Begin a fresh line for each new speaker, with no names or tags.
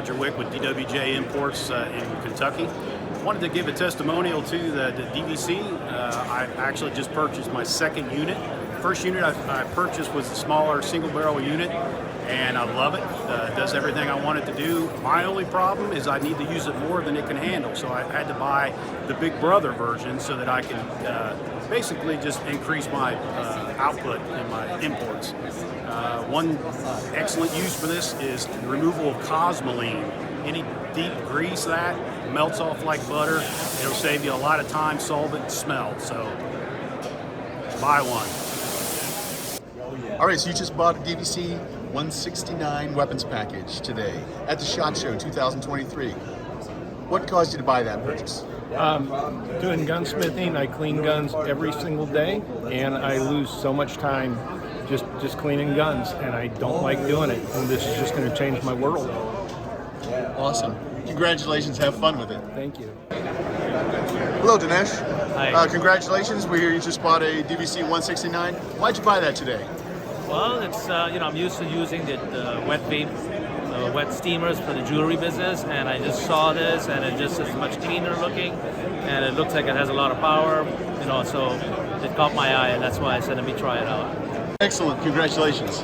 Roger Wick with DWJ Imports in Kentucky. Wanted to give a testimonial to the DVC. I actually just purchased my second unit. First unit I purchased was a smaller single barrel unit, and I love it. It does everything I want it to do. My only problem is I need to use it more than it can handle, so I had to buy the Big Brother version so that I can basically just increase my output in my imports. One excellent use for this is removal of cosmoline. Any deep grease that melts off like butter. It'll save you a lot of time, solvent, and smell. So buy one.
All right, so you just bought a DVC 169 weapons package today at the SHOT Show 2023. What caused you to buy that purchase?
Doing gunsmithing, I clean guns every single day, and I lose so much time just cleaning guns, and I don't like doing it, and this is just going to change my world.
Awesome. Congratulations. Have fun with it.
Thank you.
Hello, Dinesh.
Hi.
Congratulations. We hear you just bought a DVC 169. Why'd you buy that today?
Well, it's I'm used to using the wet vape, wet steamers for the jewelry business, and I just saw this, and it just is much cleaner looking, and it looks like it has a lot of power, so it caught my eye, and that's why I said let me try it out.
Excellent. Congratulations.